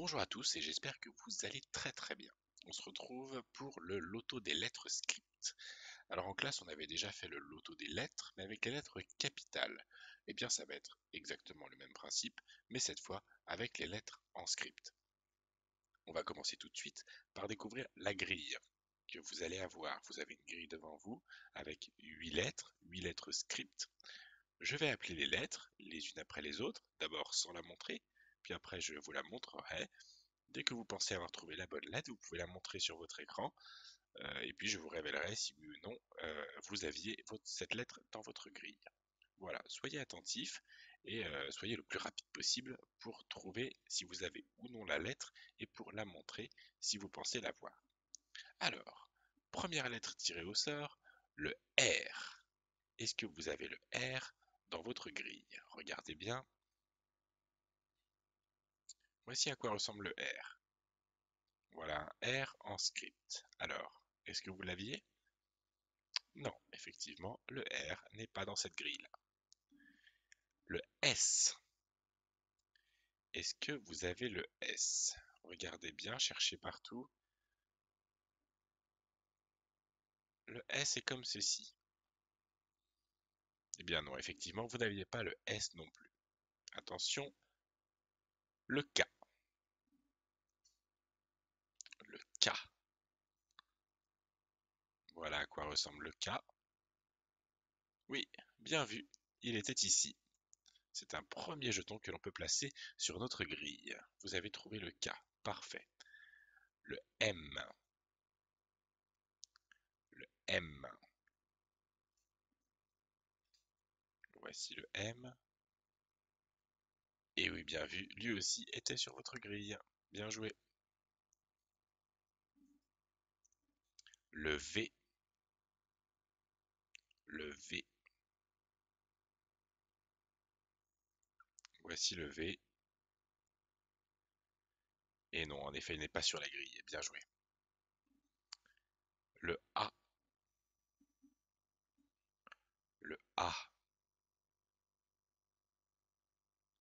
Bonjour à tous et j'espère que vous allez très bien. On se retrouve pour le loto des lettres script. Alors en classe, on avait déjà fait le loto des lettres, mais avec les lettres capitales. Eh bien, ça va être exactement le même principe, mais cette fois avec les lettres en script. On va commencer tout de suite par découvrir la grille que vous allez avoir. Vous avez une grille devant vous avec 8 lettres script. Je vais appeler les lettres les unes après les autres, d'abord sans la montrer, puis après je vous la montrerai. Dès que vous pensez avoir trouvé la bonne lettre, vous pouvez la montrer sur votre écran et puis je vous révélerai si oui ou non vous aviez cette lettre dans votre grille. Voilà, soyez attentifs et soyez le plus rapide possible pour trouver si vous avez ou non la lettre et pour la montrer si vous pensez l'avoir. Alors, première lettre tirée au sort, le R. Est-ce que vous avez le R dans votre grille? Regardez bien. Voici à quoi ressemble le R. Voilà, un R en script. Alors, est-ce que vous l'aviez? Non, effectivement, le R n'est pas dans cette grille-là. Le S. Est-ce que vous avez le S? Regardez bien, cherchez partout. Le S est comme ceci. Eh bien non, effectivement, vous n'aviez pas le S non plus. Attention, le K. Le K. Voilà à quoi ressemble le K. Oui, bien vu, il était ici. C'est un premier jeton que l'on peut placer sur notre grille. Vous avez trouvé le K. Parfait. Le M. Le M. Voici le M. Et oui, bien vu, lui aussi était sur votre grille. Bien joué. Le V. Le V. Voici le V. Et non, en effet, il n'est pas sur la grille. Bien joué. Le A. Le A.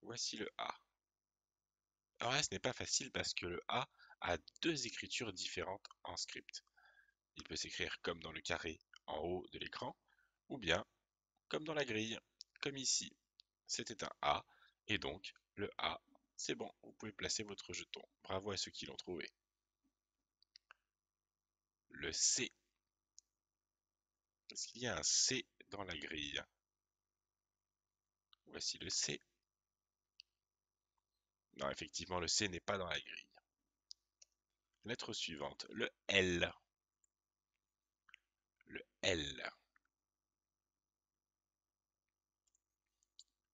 Voici le A. Alors là, ce n'est pas facile parce que le A a deux écritures différentes en script. Il peut s'écrire comme dans le carré en haut de l'écran, ou bien comme dans la grille, comme ici. C'était un A, et donc le A, c'est bon, vous pouvez placer votre jeton. Bravo à ceux qui l'ont trouvé. Le C. Est-ce qu'il y a un C dans la grille? Voici le C. Non, effectivement, le C n'est pas dans la grille. Lettre suivante, le L. Le L.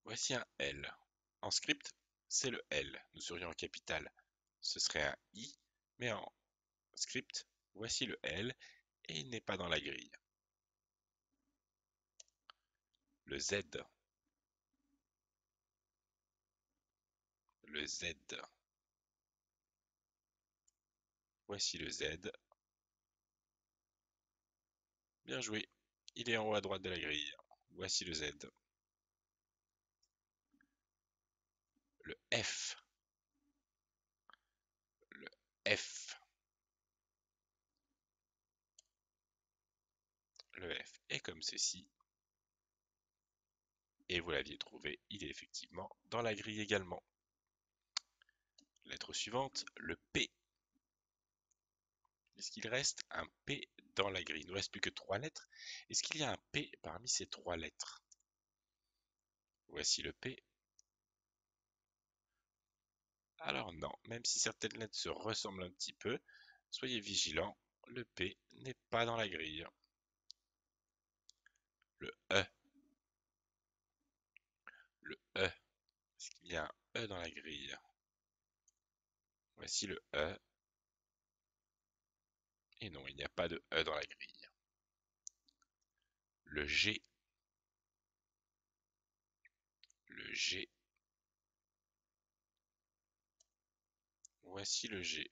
Voici un L. En script, c'est le L. Nous serions en capitale. Ce serait un I, mais en script, voici le L et il n'est pas dans la grille. Le Z. Le Z. Voici le Z. Bien joué. Il est en haut à droite de la grille. Voici le Z. Le F. Le F. Le F est comme ceci. Et vous l'aviez trouvé, il est effectivement dans la grille également. Lettre suivante, le P. Est-ce qu'il reste un P dans la grille? Il ne nous reste plus que 3 lettres. Est-ce qu'il y a un P parmi ces 3 lettres? Voici le P. Alors non, même si certaines lettres se ressemblent un petit peu, soyez vigilants, le P n'est pas dans la grille. Le E. Le E. Est-ce qu'il y a un E dans la grille? Voici le E. Et non, il n'y a pas de E dans la grille. Le G. Le G. Voici le G.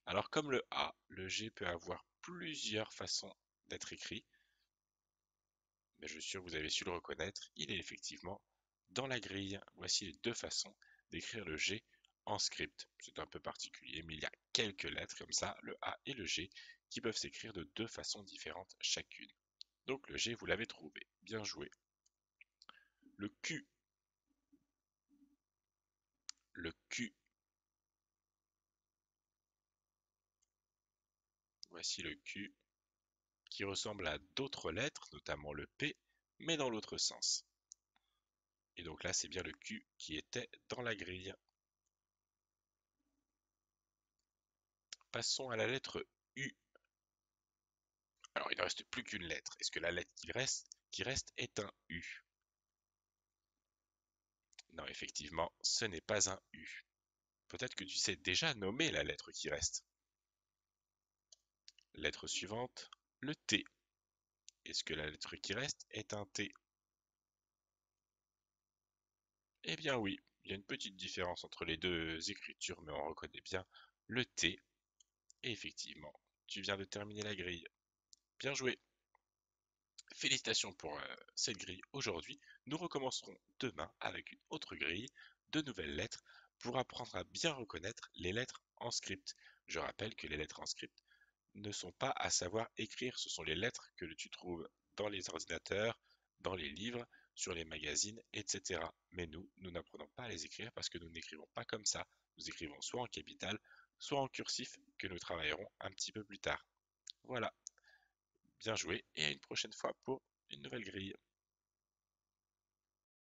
Alors comme le A, le G peut avoir plusieurs façons d'être écrit, mais je suis sûr que vous avez su le reconnaître, il est effectivement dans la grille. Voici les deux façons d'écrire le G en script. C'est un peu particulier, mais il y a quelques lettres comme ça, le A et le G, qui peuvent s'écrire de deux façons différentes chacune. Donc le G, vous l'avez trouvé. Bien joué. Le Q. Le Q. Voici le Q qui ressemble à d'autres lettres, notamment le P, mais dans l'autre sens. Et donc là, c'est bien le Q qui était dans la grille. Passons à la lettre U. Alors, il ne reste plus qu'une lettre. Est-ce que la lettre qui reste est un U? Non, effectivement, ce n'est pas un U. Peut-être que tu sais déjà nommer la lettre qui reste. Lettre suivante, le T. Est-ce que la lettre qui reste est un T? Eh bien oui, il y a une petite différence entre les deux écritures, mais on reconnaît bien le T. Et effectivement, tu viens de terminer la grille. Bien joué. Félicitations pour cette grille aujourd'hui. Nous recommencerons demain avec une autre grille, de nouvelles lettres, pour apprendre à bien reconnaître les lettres en script. Je rappelle que les lettres en script ne sont pas à savoir écrire, ce sont les lettres que tu trouves dans les ordinateurs, dans les livres, sur les magazines, etc. Mais nous n'apprenons pas à les écrire parce que nous n'écrivons pas comme ça. Nous écrivons soit en capital, soit en cursif, que nous travaillerons un petit peu plus tard. Voilà, bien joué et à une prochaine fois pour une nouvelle grille.